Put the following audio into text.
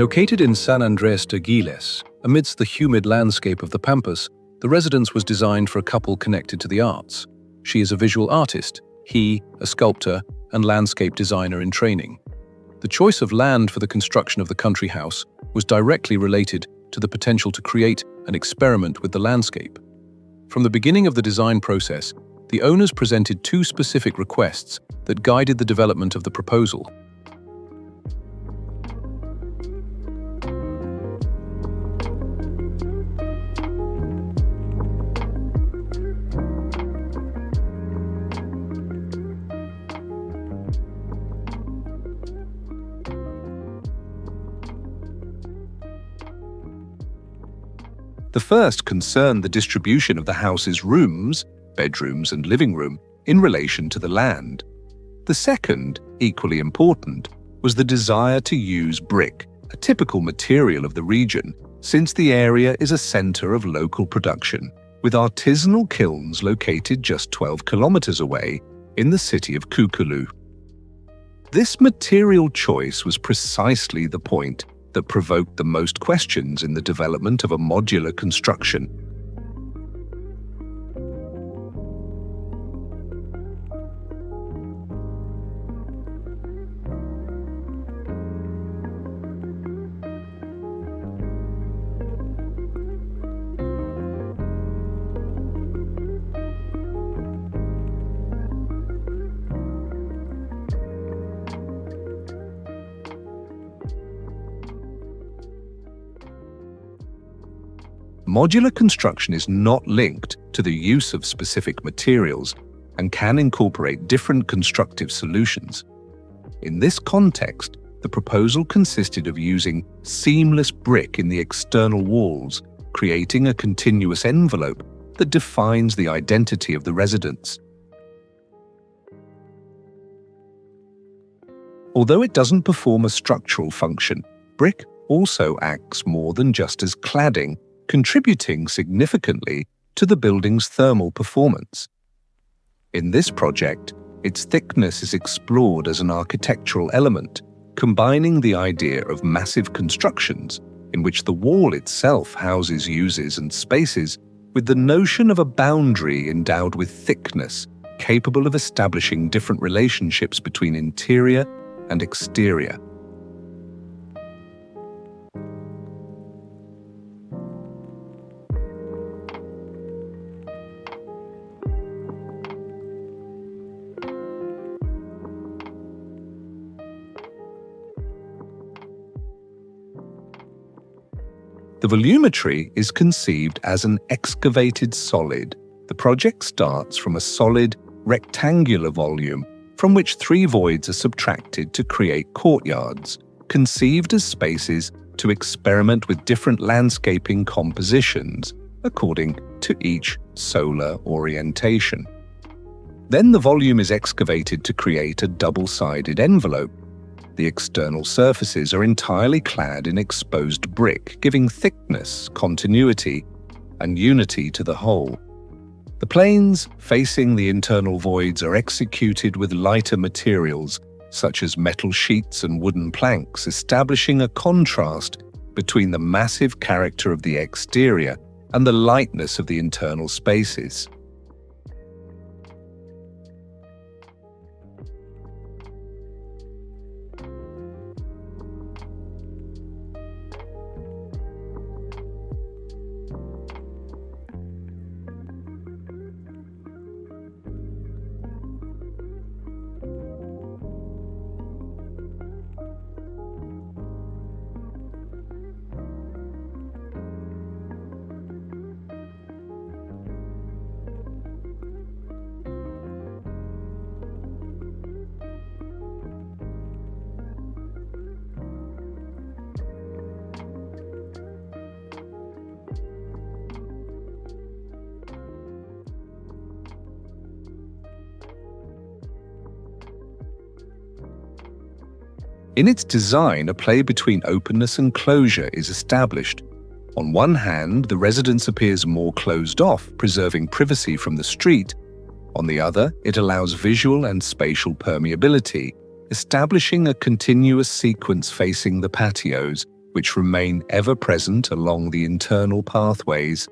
Located in San Andrés de Giles, amidst the humid landscape of the Pampas, the residence was designed for a couple connected to the arts. She is a visual artist, he a sculptor and landscape designer in training. The choice of land for the construction of the country house was directly related to the potential to create an experiment with the landscape. From the beginning of the design process, the owners presented two specific requests that guided the development of the proposal. The first concerned the distribution of the house's rooms, bedrooms and living room, in relation to the land. The second, equally important, was the desire to use brick, a typical material of the region, since the area is a center of local production, with artisanal kilns located just 12 kilometers away in the city of Cuculú. This material choice was precisely the point that provoked the most questions in the development of a modular construction. Modular construction is not linked to the use of specific materials and can incorporate different constructive solutions. In this context, the proposal consisted of using seamless brick in the external walls, creating a continuous envelope that defines the identity of the residence. Although it doesn't perform a structural function, brick also acts more than just as cladding, contributing significantly to the building's thermal performance. In this project, its thickness is explored as an architectural element, combining the idea of massive constructions, in which the wall itself houses uses and spaces, with the notion of a boundary endowed with thickness, capable of establishing different relationships between interior and exterior. The volumetry is conceived as an excavated solid. The project starts from a solid, rectangular volume from which 3 voids are subtracted to create courtyards, conceived as spaces to experiment with different landscaping compositions according to each solar orientation. Then the volume is excavated to create a double-sided envelope. The external surfaces are entirely clad in exposed brick, giving thickness, continuity, and unity to the whole. The planes facing the internal voids are executed with lighter materials, such as metal sheets and wooden planks, establishing a contrast between the massive character of the exterior and the lightness of the internal spaces. In its design, a play between openness and closure is established. On one hand, the residence appears more closed off, preserving privacy from the street. On the other, it allows visual and spatial permeability, establishing a continuous sequence facing the patios which remain ever present along the internal pathways